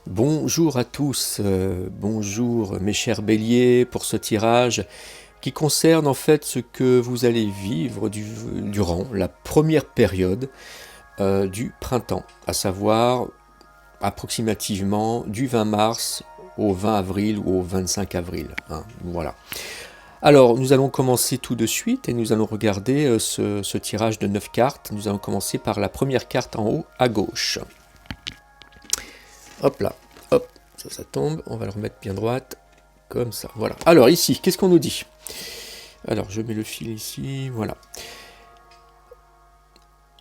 Bonjour à tous, bonjour mes chers béliers pour ce tirage qui concerne en fait ce que vous allez vivre durant la première période du printemps, à savoir approximativement du 20 mars au 20 avril ou au 25 avril. Voilà. Alors nous allons commencer tout de suite et nous allons regarder ce tirage de 9 cartes. Nous allons commencer par la première carte en haut à gauche. Hop là, hop, ça tombe, on va le remettre bien droite, comme ça, voilà. Alors ici, qu'est-ce qu'on nous dit? Alors je mets le fil ici, voilà.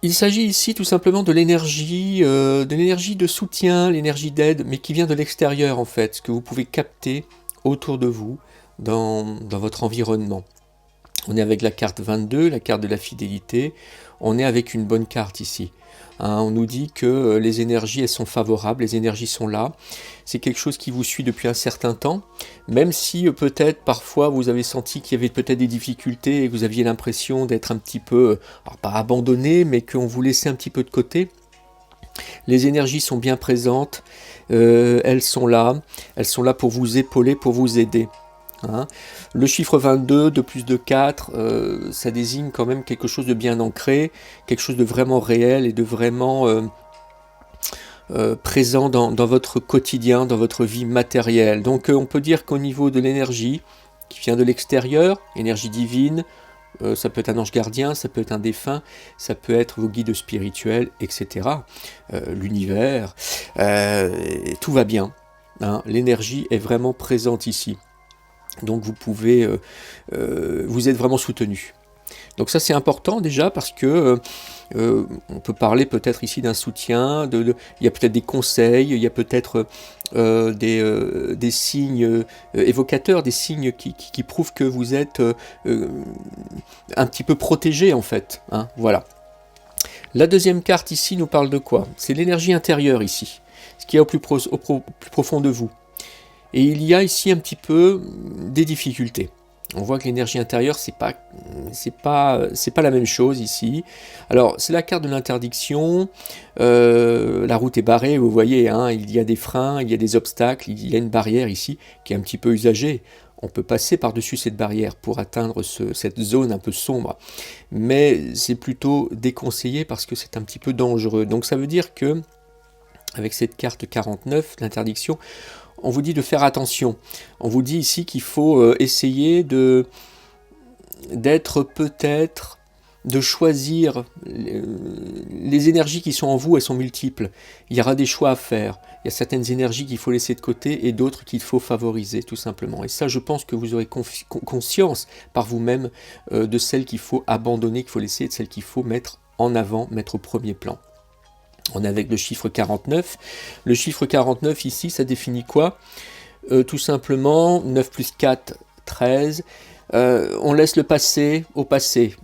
Il s'agit ici tout simplement de l'énergie de soutien, l'énergie d'aide, mais qui vient de l'extérieur en fait, ce que vous pouvez capter autour de vous, dans votre environnement. On est avec la carte 22, la carte de la fidélité, on est avec une bonne carte ici. On nous dit que les énergies, elles sont favorables, les énergies sont là. C'est quelque chose qui vous suit depuis un certain temps, même si peut-être parfois vous avez senti qu'il y avait peut-être des difficultés et que vous aviez l'impression d'être un petit peu, alors pas abandonné, mais qu'on vous laissait un petit peu de côté. Les énergies sont bien présentes, elles sont là pour vous épauler, pour vous aider. Le chiffre 22, 2 plus 2, 4, ça désigne quand même quelque chose de bien ancré, quelque chose de vraiment réel et de vraiment présent dans votre quotidien, dans votre vie matérielle. Donc on peut dire qu'au niveau de l'énergie qui vient de l'extérieur, énergie divine, ça peut être un ange gardien, ça peut être un défunt, ça peut être vos guides spirituels, etc. L'univers, tout va bien. L'énergie est vraiment présente ici. Donc vous pouvez, vous êtes vraiment soutenu. Donc ça c'est important déjà parce que on peut parler peut-être ici d'un soutien, il y a peut-être des conseils, il y a peut-être des signes évocateurs, des signes qui prouvent que vous êtes un petit peu protégé en fait. Voilà. La deuxième carte ici nous parle de quoi? C'est l'énergie intérieure ici, ce qui est au plus profond de vous. Et il y a ici un petit peu des difficultés. On voit que l'énergie intérieure, c'est pas la même chose ici. Alors, c'est la carte de l'interdiction. La route est barrée, vous voyez, il y a des freins, il y a des obstacles, il y a une barrière ici qui est un petit peu usagée. On peut passer par-dessus cette barrière pour atteindre cette zone un peu sombre. Mais c'est plutôt déconseillé parce que c'est un petit peu dangereux. Donc ça veut dire que, avec cette carte 49, l'interdiction, on vous dit de faire attention. On vous dit ici qu'il faut essayer d'être peut-être, de choisir les énergies qui sont en vous, elles sont multiples. Il y aura des choix à faire. Il y a certaines énergies qu'il faut laisser de côté et d'autres qu'il faut favoriser tout simplement. Et ça, je pense que vous aurez conscience par vous-même de celles qu'il faut abandonner, qu'il faut laisser, et de celles qu'il faut mettre en avant, mettre au premier plan. On est avec le chiffre 49. Le chiffre 49 ici, ça définit quoi? Tout simplement, 9 plus 4, 13. On laisse le passé au passé.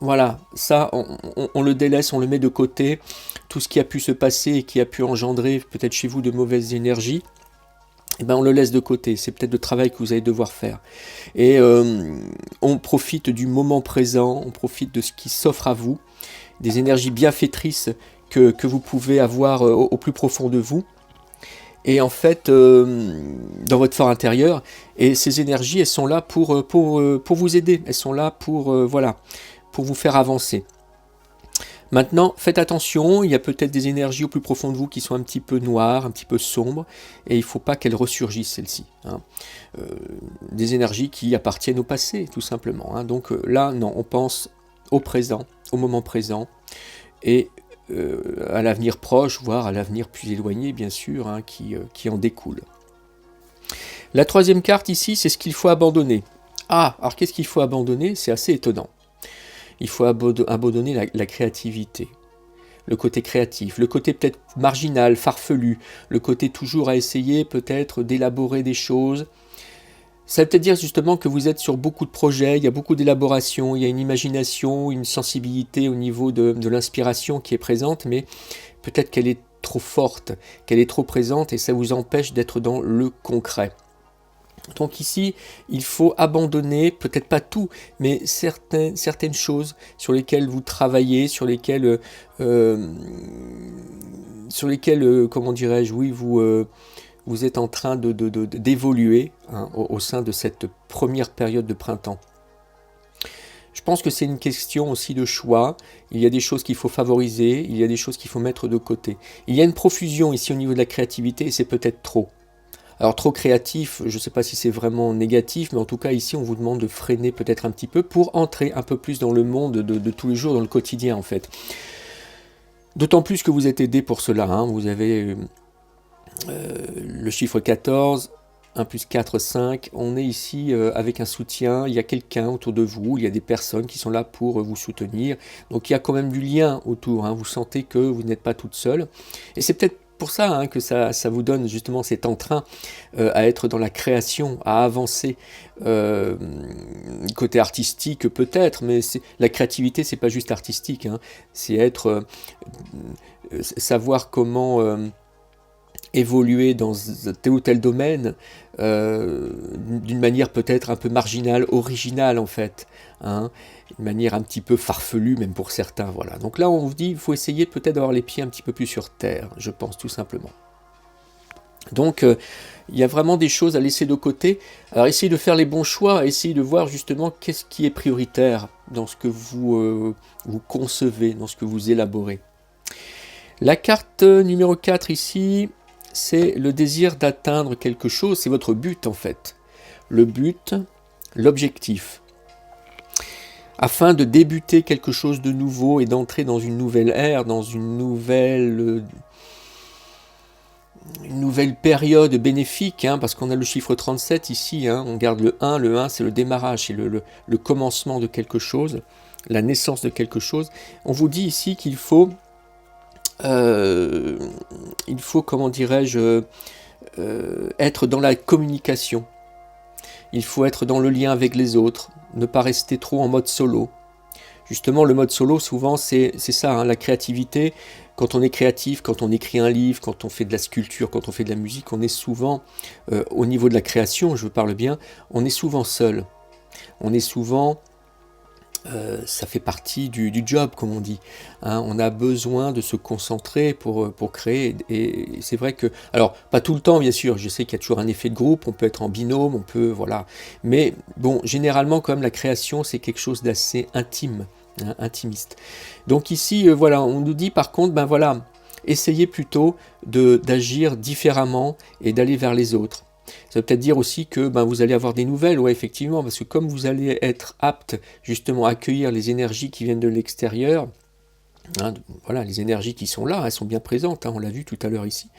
Voilà, ça, on le délaisse, on le met de côté. Tout ce qui a pu se passer et qui a pu engendrer peut-être chez vous de mauvaises énergies, on le laisse de côté. C'est peut-être le travail que vous allez devoir faire. Et on profite du moment présent, on profite de ce qui s'offre à vous, des énergies bienfaitrices que vous pouvez avoir au plus profond de vous, et en fait dans votre fort intérieur, et ces énergies elles sont là pour vous aider, elles sont là pour pour vous faire avancer. Maintenant faites attention, il y a peut-être des énergies au plus profond de vous qui sont un petit peu noires, un petit peu sombres, et il ne faut pas qu'elles ressurgissent celles-ci. Des énergies qui appartiennent au passé tout simplement. Donc là non, on pense au présent, au moment présent, et à l'avenir proche, voire à l'avenir plus éloigné, bien sûr, qui en découle. La troisième carte ici, c'est ce qu'il faut abandonner. Alors qu'est-ce qu'il faut abandonner? C'est assez étonnant. Il faut abandonner la créativité, le côté créatif, le côté peut-être marginal, farfelu, le côté toujours à essayer peut-être d'élaborer des choses. Ça veut peut-être dire justement que vous êtes sur beaucoup de projets, il y a beaucoup d'élaboration, il y a une imagination, une sensibilité au niveau de l'inspiration qui est présente, mais peut-être qu'elle est trop forte, qu'elle est trop présente et ça vous empêche d'être dans le concret. Donc ici, il faut abandonner, peut-être pas tout, mais certaines choses sur lesquelles vous travaillez, comment dirais-je, oui, vous êtes en train d'évoluer hein, au sein de cette première période de printemps. Je pense que c'est une question aussi de choix. Il y a des choses qu'il faut favoriser, il y a des choses qu'il faut mettre de côté. Il y a une profusion ici au niveau de la créativité et c'est peut-être trop. Alors trop créatif, je ne sais pas si c'est vraiment négatif, mais en tout cas ici on vous demande de freiner peut-être un petit peu pour entrer un peu plus dans le monde de tous les jours, dans le quotidien en fait. D'autant plus que vous êtes aidé pour cela, hein. Vous avez le chiffre 14, 1 plus 4, 5, on est ici avec un soutien, il y a quelqu'un autour de vous, il y a des personnes qui sont là pour vous soutenir, donc il y a quand même du lien autour, hein. Vous sentez que vous n'êtes pas toute seule, et c'est peut-être pour ça hein, que ça vous donne justement cet entrain à être dans la création, à avancer, côté artistique peut-être, mais la créativité c'est pas juste artistique, hein. C'est être, savoir comment évoluer dans tel ou tel domaine d'une manière peut-être un peu marginale, originale en fait, hein, une manière un petit peu farfelue même pour certains, voilà. Donc là on vous dit il faut essayer peut-être d'avoir les pieds un petit peu plus sur terre, je pense tout simplement. Donc il y a vraiment des choses à laisser de côté. Alors essayez de faire les bons choix, essayez de voir justement qu'est-ce qui est prioritaire dans ce que vous concevez, dans ce que vous élaborez. La carte numéro 4 ici, c'est le désir d'atteindre quelque chose, c'est votre but en fait. Le but, l'objectif. Afin de débuter quelque chose de nouveau et d'entrer dans une nouvelle ère, dans une nouvelle période bénéfique, hein, parce qu'on a le chiffre 37 ici, hein, on garde le 1 c'est le démarrage, c'est le commencement de quelque chose, la naissance de quelque chose. On vous dit ici qu'il faut... comment dirais-je, être dans la communication. Il faut être dans le lien avec les autres, ne pas rester trop en mode solo. Justement, le mode solo, souvent, c'est ça, hein, la créativité. Quand on est créatif, quand on écrit un livre, quand on fait de la sculpture, quand on fait de la musique, on est souvent, au niveau de la création, je parle bien, on est souvent seul. On est souvent... ça fait partie du job, comme on dit. Hein, on a besoin de se concentrer pour créer. Et c'est vrai que... Alors, pas tout le temps, bien sûr. Je sais qu'il y a toujours un effet de groupe. On peut être en binôme, on peut... Voilà. Mais bon, généralement, quand même, la création, c'est quelque chose d'assez intime, hein, intimiste. Donc ici, voilà, on nous dit par contre, ben voilà, essayez plutôt d'agir différemment et d'aller vers les autres. Ça veut peut-être dire aussi que vous allez avoir des nouvelles, ouais, effectivement, parce que comme vous allez être apte justement à accueillir les énergies qui viennent de l'extérieur, hein, voilà, les énergies qui sont là, elles sont bien présentes, hein, on l'a vu tout à l'heure ici,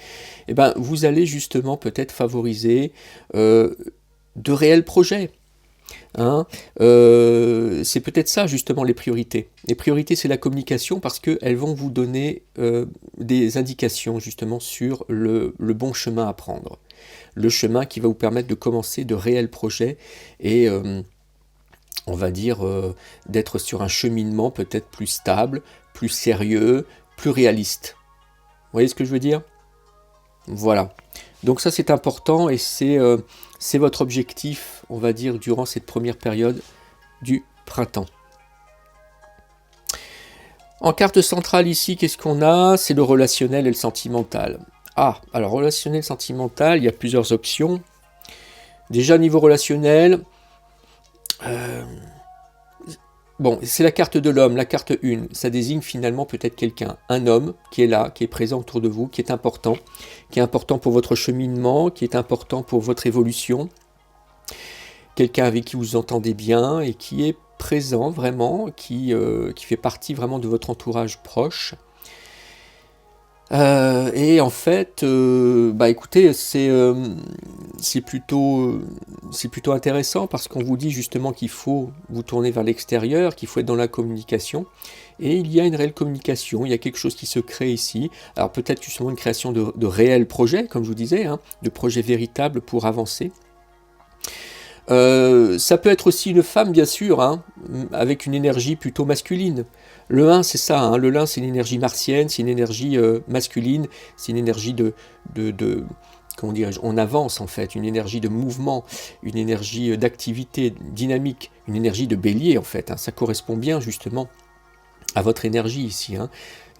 et vous allez justement peut-être favoriser de réels projets. Hein, c'est peut-être ça justement les priorités. Les priorités c'est la communication parce qu'elles vont vous donner des indications justement sur le bon chemin à prendre. Le chemin qui va vous permettre de commencer de réels projets et on va dire d'être sur un cheminement peut-être plus stable, plus sérieux, plus réaliste. Vous voyez ce que je veux dire ? Voilà. Donc ça c'est important et c'est votre objectif, on va dire, durant cette première période du printemps. En carte centrale ici, qu'est-ce qu'on a ? C'est le relationnel et le sentimental. Ah, alors relationnel, sentimental, il y a plusieurs options. Déjà niveau relationnel, bon, c'est la carte de l'homme, la carte 1. Ça désigne finalement peut-être quelqu'un, un homme qui est là, qui est présent autour de vous, qui est important pour votre cheminement, qui est important pour votre évolution. Quelqu'un avec qui vous entendez bien et qui est présent vraiment, qui fait partie vraiment de votre entourage proche. Et en fait, écoutez, c'est plutôt intéressant parce qu'on vous dit justement qu'il faut vous tourner vers l'extérieur, qu'il faut être dans la communication. Et il y a une réelle communication, il y a quelque chose qui se crée ici. Alors peut-être justement une création de réels projets, comme je vous disais, hein, de projets véritables pour avancer. Ça peut être aussi une femme, bien sûr, hein, avec une énergie plutôt masculine. Le 1, c'est ça, hein, le 1, c'est une énergie martienne, c'est une énergie masculine, c'est une énergie comment dirais-je, on avance en fait, une énergie de mouvement, une énergie d'activité dynamique, une énergie de bélier en fait, hein. Ça correspond bien justement à votre énergie ici, hein.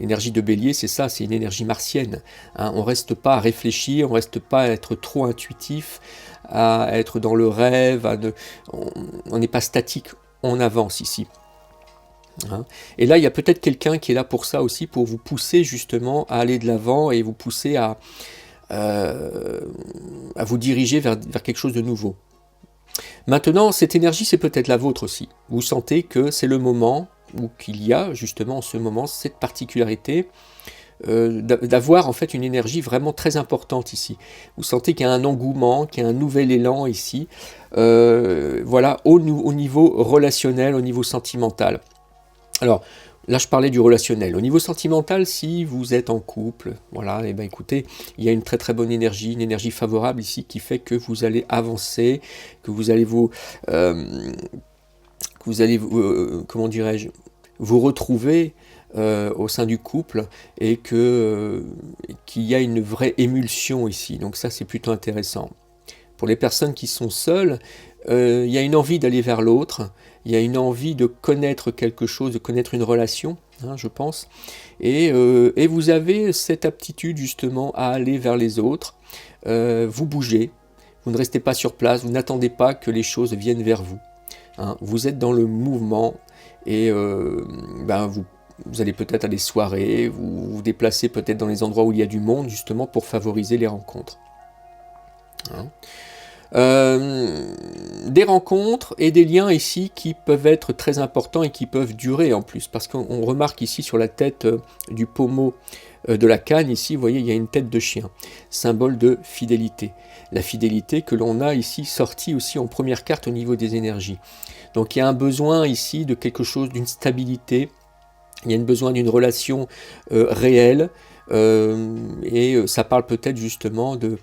L'énergie de bélier, c'est ça, c'est une énergie martienne, hein. On ne reste pas à réfléchir, on ne reste pas à être trop intuitif, à être dans le rêve, on n'est pas statique, on avance ici. Hein. Et là, il y a peut-être quelqu'un qui est là pour ça aussi, pour vous pousser justement à aller de l'avant et vous pousser à vous diriger vers quelque chose de nouveau. Maintenant, cette énergie, c'est peut-être la vôtre aussi. Vous sentez que c'est le moment, ou qu'il y a justement en ce moment cette particularité d'avoir en fait une énergie vraiment très importante ici. Vous sentez qu'il y a un engouement, qu'il y a un nouvel élan ici, voilà, au niveau relationnel, au niveau sentimental. Alors, là je parlais du relationnel. Au niveau sentimental, si vous êtes en couple, voilà, et ben écoutez, il y a une très très bonne énergie, une énergie favorable ici qui fait que vous allez avancer, que vous allez comment dirais-je, vous retrouver au sein du couple et qu'il y a une vraie émulsion ici. Donc ça c'est plutôt intéressant. Pour les personnes qui sont seules, il y a une envie d'aller vers l'autre, il y a une envie de connaître quelque chose, de connaître une relation, hein, je pense, et vous avez cette aptitude justement à aller vers les autres, vous bougez, vous ne restez pas sur place, vous n'attendez pas que les choses viennent vers vous, hein. Vous êtes dans le mouvement et vous allez peut-être à des soirées, vous vous déplacez peut-être dans les endroits où il y a du monde justement pour favoriser les rencontres. Hein. Des rencontres et des liens ici qui peuvent être très importants et qui peuvent durer en plus, parce qu'on remarque ici sur la tête du pommeau de la canne, ici vous voyez il y a une tête de chien, symbole de fidélité, la fidélité que l'on a ici sortie aussi en première carte au niveau des énergies. Donc il y a un besoin ici de quelque chose, d'une stabilité, il y a un besoin d'une relation réelle, et ça parle peut-être justement de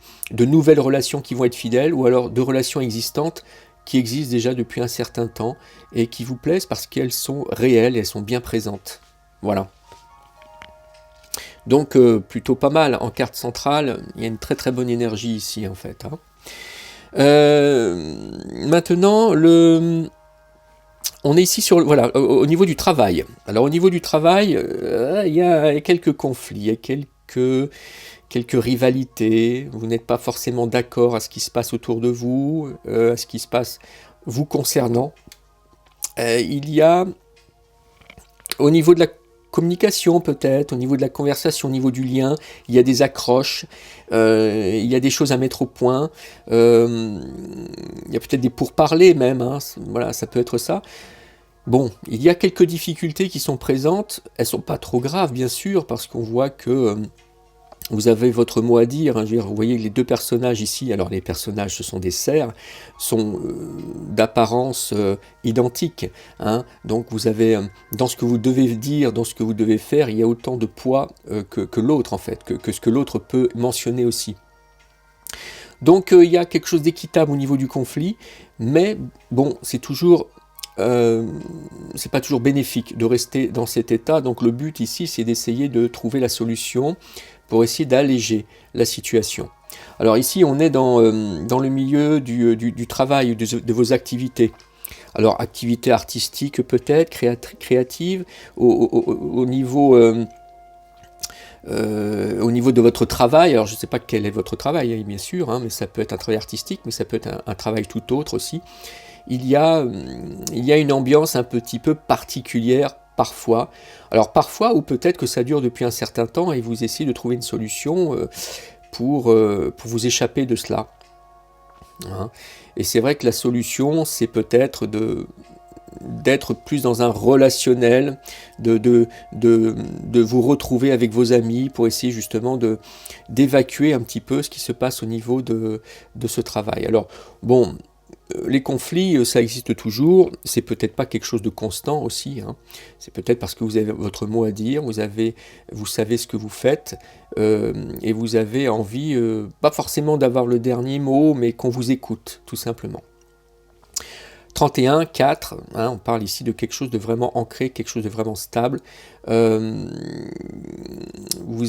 nouvelles relations qui vont être fidèles, ou alors de relations existantes qui existent déjà depuis un certain temps et qui vous plaisent parce qu'elles sont réelles et elles sont bien présentes. Voilà. Donc plutôt pas mal. En carte centrale, il y a une très très bonne énergie ici en fait, hein. Maintenant, on est ici sur, voilà, au niveau du travail. Alors au niveau du travail, il y a quelques conflits, il y a quelques rivalités, vous n'êtes pas forcément d'accord à ce qui se passe autour de vous, à ce qui se passe vous concernant. Il y a, au niveau de la communication peut-être, au niveau de la conversation, au niveau du lien, il y a des accroches, il y a des choses à mettre au point, il y a peut-être des pourparlers même, hein, voilà, ça peut être ça. Bon, il y a quelques difficultés qui sont présentes, elles sont pas trop graves bien sûr, parce qu'on voit que vous avez votre mot à dire, hein, je veux dire, vous voyez les deux personnages ici, alors les personnages ce sont des cerfs, sont d'apparence identique, hein, donc vous avez, dans ce que vous devez dire, dans ce que vous devez faire, il y a autant de poids que l'autre en fait, que ce que l'autre peut mentionner aussi. Donc il y a quelque chose d'équitable au niveau du conflit, mais bon, c'est pas toujours bénéfique de rester dans cet état, donc le but ici c'est d'essayer de trouver la solution pour essayer d'alléger la situation. Alors ici on est dans le milieu du travail, de vos activités. Alors activité artistique peut-être, créative, au niveau de votre travail. Alors je ne sais pas quel est votre travail, hein, bien sûr, hein, mais ça peut être un travail artistique, mais ça peut être un travail tout autre aussi. Il y a une ambiance un petit peu particulière parfois. Alors parfois, ou peut-être que ça dure depuis un certain temps et vous essayez de trouver une solution pour vous échapper de cela. Hein. Et c'est vrai que la solution, c'est peut-être d'être plus dans un relationnel, de vous retrouver avec vos amis pour essayer justement d'évacuer un petit peu ce qui se passe au niveau de ce travail. Alors bon, les conflits, ça existe toujours, c'est peut-être pas quelque chose de constant aussi, hein. C'est peut-être parce que vous avez votre mot à dire, vous savez ce que vous faites, et vous avez envie, pas forcément d'avoir le dernier mot, mais qu'on vous écoute, tout simplement. 31, 4, on parle ici de quelque chose de vraiment ancré, quelque chose de vraiment stable. Vous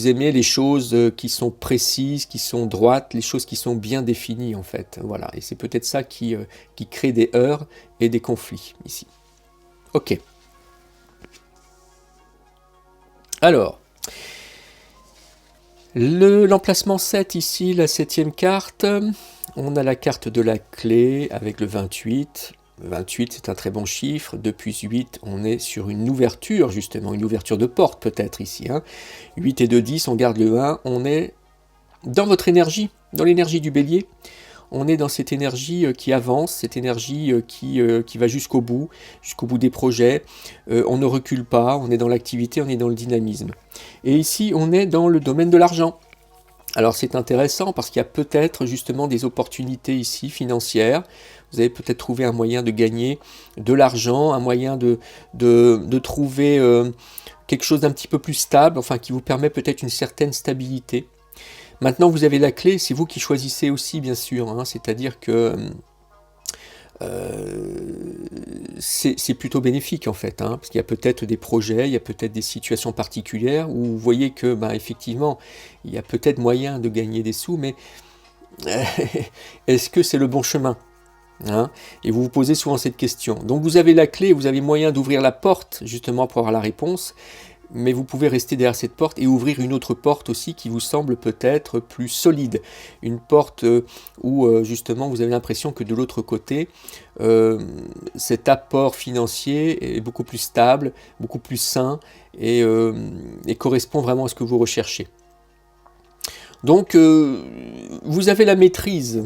aimez les choses qui sont précises, qui sont droites, les choses qui sont bien définies en fait. Voilà, et c'est peut-être ça qui crée des heurts et des conflits ici. Ok. Alors, l'emplacement 7 ici, la 7e carte, on a la carte de la clé avec le 28. 28, c'est un très bon chiffre. Depuis 8, on est sur une ouverture, justement, une ouverture de porte peut-être ici. 8 et 2, 10, on garde le 1. On est dans votre énergie, dans l'énergie du bélier. On est dans cette énergie qui avance, cette énergie qui va jusqu'au bout des projets. On ne recule pas, on est dans l'activité, on est dans le dynamisme. Et ici, on est dans le domaine de l'argent. Alors c'est intéressant parce qu'il y a peut-être justement des opportunités ici financières. Vous avez peut-être trouvé un moyen de gagner de l'argent, un moyen de trouver quelque chose d'un petit peu plus stable, enfin qui vous permet peut-être une certaine stabilité. Maintenant vous avez la clé, c'est vous qui choisissez aussi bien sûr, c'est-à-dire que c'est plutôt bénéfique en fait, parce qu'il y a peut-être des projets, il y a peut-être des situations particulières où vous voyez que effectivement il y a peut-être moyen de gagner des sous, mais est-ce que c'est le bon chemin ? Et vous vous posez souvent cette question. Donc vous avez la clé, vous avez moyen d'ouvrir la porte justement pour avoir la réponse, mais vous pouvez rester derrière cette porte et ouvrir une autre porte aussi qui vous semble peut-être plus solide. Une porte où justement vous avez l'impression que de l'autre côté, cet apport financier est beaucoup plus stable, beaucoup plus sain et correspond vraiment à ce que vous recherchez. Donc vous avez la maîtrise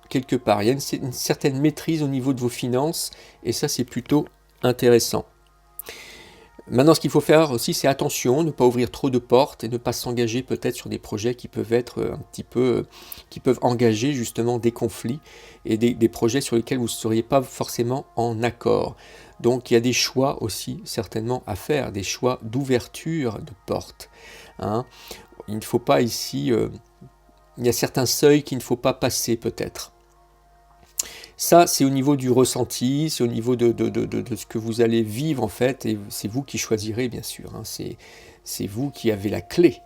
quelque part, il y a une certaine maîtrise au niveau de vos finances et ça c'est plutôt intéressant. Maintenant, ce qu'il faut faire aussi, c'est attention, ne pas ouvrir trop de portes et ne pas s'engager peut-être sur des projets qui peuvent être qui peuvent engager justement des conflits et des projets sur lesquels vous ne seriez pas forcément en accord. Donc, il y a des choix aussi certainement à faire, des choix d'ouverture de portes. Il ne faut pas ici, il y a certains seuils qu'il ne faut pas passer peut-être. Ça, c'est au niveau du ressenti, c'est au niveau de ce que vous allez vivre en fait, et c'est vous qui choisirez bien sûr, c'est vous qui avez la clé,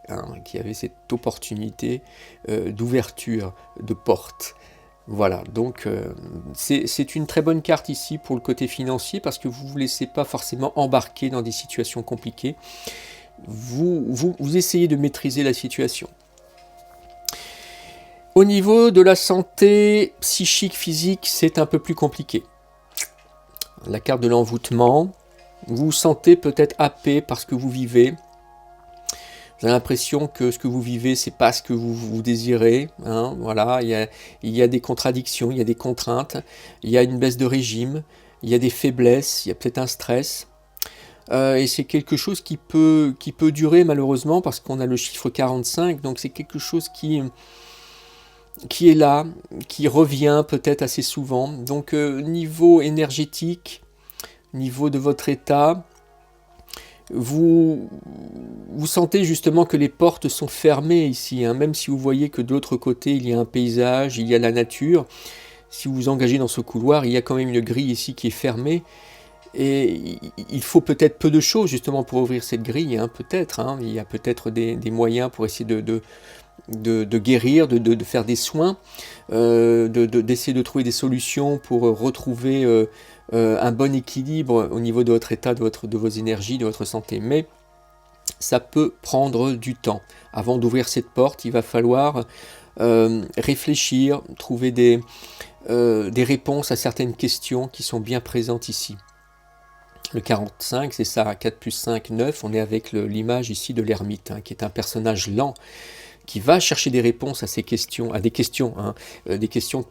qui avez cette opportunité d'ouverture de porte. Voilà, donc c'est une très bonne carte ici pour le côté financier, parce que vous ne vous laissez pas forcément embarquer dans des situations compliquées, vous essayez de maîtriser la situation. Au niveau de la santé psychique, physique, c'est un peu plus compliqué. La carte de l'envoûtement, vous vous sentez peut-être happé par ce que vous vivez. Vous avez l'impression que ce que vous vivez, c'est pas ce que vous désirez. Voilà, il y a des contradictions, il y a des contraintes, il y a une baisse de régime, il y a des faiblesses, il y a peut-être un stress. Et c'est quelque chose qui peut durer malheureusement, parce qu'on a le chiffre 45, donc c'est quelque chose qui est là, qui revient peut-être assez souvent. Donc niveau énergétique, niveau de votre état, vous sentez justement que les portes sont fermées ici, même si vous voyez que de l'autre côté il y a un paysage, il y a la nature. Si vous vous engagez dans ce couloir, il y a quand même une grille ici qui est fermée, et il faut peut-être peu de choses justement pour ouvrir cette grille, peut-être, il y a peut-être des moyens pour essayer de guérir, de faire des soins, d'essayer de trouver des solutions pour retrouver un bon équilibre au niveau de votre état, de vos énergies, de votre santé. Mais ça peut prendre du temps. Avant d'ouvrir cette porte, il va falloir réfléchir, trouver des réponses à certaines questions qui sont bien présentes ici. Le 45, c'est ça, 4 plus 5, 9, on est avec l'image ici de l'ermite, qui est un personnage lent, qui va chercher des réponses à ces questions, des questions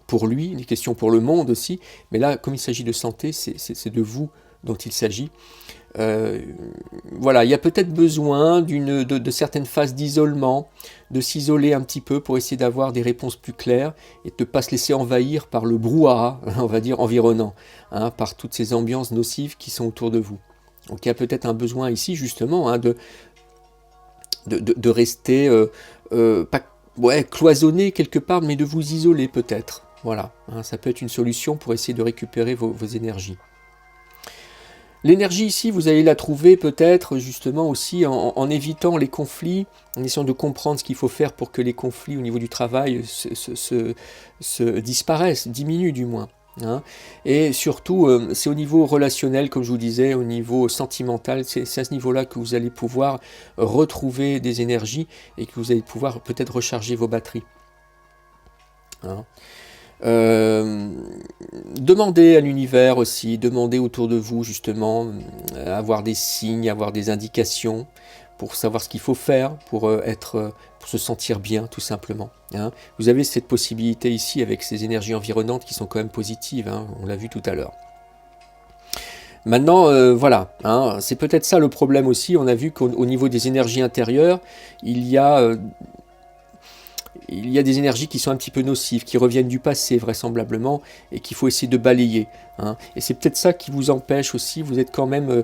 pour lui, des questions pour le monde aussi, mais là, comme il s'agit de santé, c'est de vous dont il s'agit. Voilà, il y a peut-être besoin de certaines phases d'isolement, de s'isoler un petit peu pour essayer d'avoir des réponses plus claires et de ne pas se laisser envahir par le brouhaha, on va dire, environnant, par toutes ces ambiances nocives qui sont autour de vous. Donc il y a peut-être un besoin ici, justement, de rester pas cloisonné quelque part, mais de vous isoler peut-être. Voilà, hein, ça peut être une solution pour essayer de récupérer vos énergies. L'énergie ici, vous allez la trouver peut-être justement aussi en évitant les conflits, en essayant de comprendre ce qu'il faut faire pour que les conflits au niveau du travail se disparaissent, diminuent du moins. Hein. Et surtout, c'est au niveau relationnel, comme je vous disais, au niveau sentimental, c'est à ce niveau-là que vous allez pouvoir retrouver des énergies et que vous allez pouvoir peut-être recharger vos batteries. Hein. Demandez à l'univers aussi, demandez autour de vous justement, avoir des signes, avoir des indications pour savoir ce qu'il faut faire pour pour se sentir bien tout simplement. Hein. Vous avez cette possibilité ici avec ces énergies environnantes qui sont quand même positives, hein, on l'a vu tout à l'heure. Maintenant, voilà, hein, c'est peut-être ça le problème aussi, on a vu qu'au niveau des énergies intérieures, il y a des énergies qui sont un petit peu nocives, qui reviennent du passé vraisemblablement, et qu'il faut essayer de balayer. Hein. Et c'est peut-être ça qui vous empêche aussi, vous êtes quand même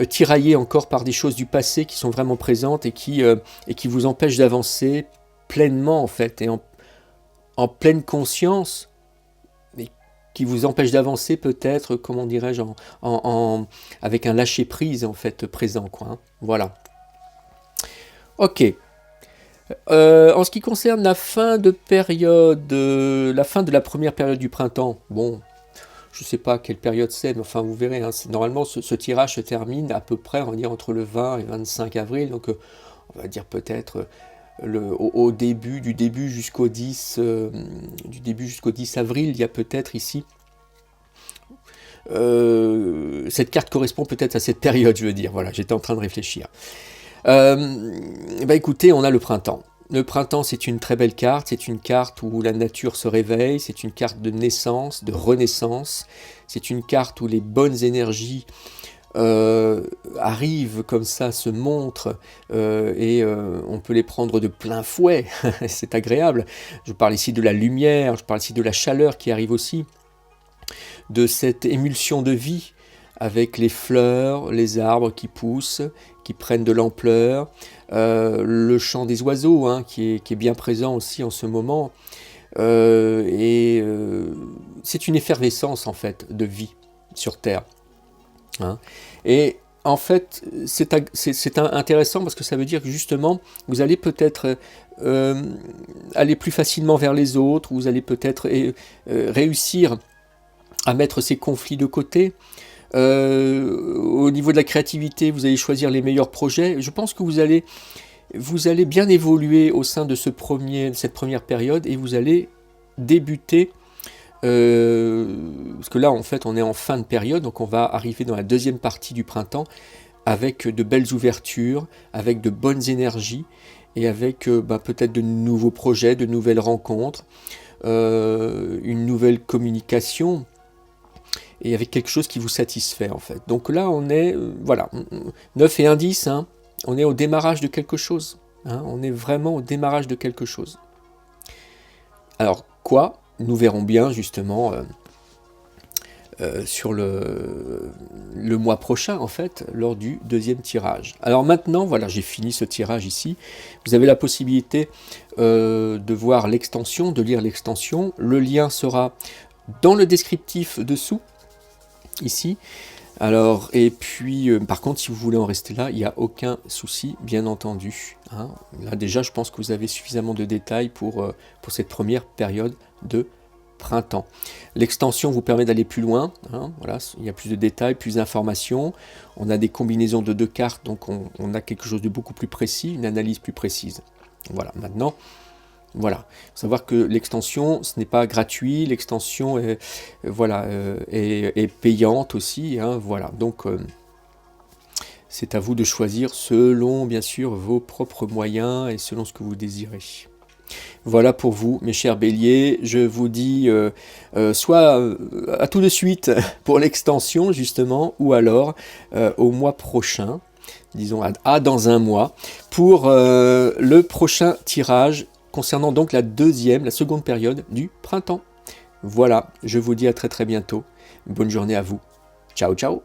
tiraillé encore par des choses du passé qui sont vraiment présentes et qui vous empêchent d'avancer pleinement en fait, et en pleine conscience, et qui vous empêchent d'avancer peut-être, comment dirais-je, avec un lâcher-prise en fait présent, quoi. Hein. Voilà. Ok. En ce qui concerne la fin de période, la fin de la première période du printemps, bon, je ne sais pas quelle période c'est, mais enfin vous verrez, hein, normalement ce tirage se termine à peu près, on va dire, entre le 20 et 25 avril, donc on va dire peut-être au début, du début jusqu'au 10 avril, il y a peut-être ici, cette carte correspond peut-être à cette période, je veux dire, voilà, j'étais en train de réfléchir. Écoutez, on a le printemps. Le printemps, c'est une très belle carte, c'est une carte où la nature se réveille, c'est une carte de naissance, de renaissance, c'est une carte où les bonnes énergies arrivent comme ça, se montrent, et on peut les prendre de plein fouet, c'est agréable. Je parle ici de la lumière, je parle ici de la chaleur qui arrive aussi, de cette émulsion de vie, avec les fleurs, les arbres qui poussent, qui prennent de l'ampleur, le chant des oiseaux hein, qui est bien présent aussi en ce moment, c'est une effervescence en fait de vie sur Terre. Hein. Et en fait, c'est intéressant parce que ça veut dire que justement, vous allez peut-être aller plus facilement vers les autres, vous allez peut-être réussir à mettre ces conflits de côté. Au niveau de la créativité, vous allez choisir les meilleurs projets. Je pense que vous allez bien évoluer au sein de cette première période et vous allez débuter, parce que là en fait on est en fin de période, donc on va arriver dans la deuxième partie du printemps avec de belles ouvertures, avec de bonnes énergies et avec peut-être de nouveaux projets, de nouvelles rencontres, une nouvelle communication, et avec quelque chose qui vous satisfait en fait. Donc là on est, voilà, 9 et 1, 10, hein, on est au démarrage de quelque chose. Hein, on est vraiment au démarrage de quelque chose. Alors quoi? Nous verrons bien justement sur le mois prochain en fait, lors du deuxième tirage. Alors maintenant, voilà, j'ai fini ce tirage ici. Vous avez la possibilité de voir l'extension, de lire l'extension. Le lien sera dans le descriptif dessous. Ici, alors, et puis par contre si vous voulez en rester là, il n'y a aucun souci bien entendu, hein. Là déjà je pense que vous avez suffisamment de détails pour cette première période de printemps. L'extension vous permet d'aller plus loin, hein, voilà, il y a plus de détails, plus d'informations, on a des combinaisons de 2 cartes, donc on a quelque chose de beaucoup plus précis, une analyse plus précise. Voilà, maintenant, voilà, il faut savoir que l'extension, ce n'est pas gratuit, l'extension est, est payante aussi, hein, voilà, donc c'est à vous de choisir selon, bien sûr, vos propres moyens et selon ce que vous désirez. Voilà pour vous, mes chers béliers, je vous dis soit à tout de suite pour l'extension, justement, ou alors au mois prochain, disons dans un mois, pour le prochain tirage, concernant donc la seconde période du printemps. Voilà, je vous dis à très très bientôt. Bonne journée à vous. Ciao, ciao.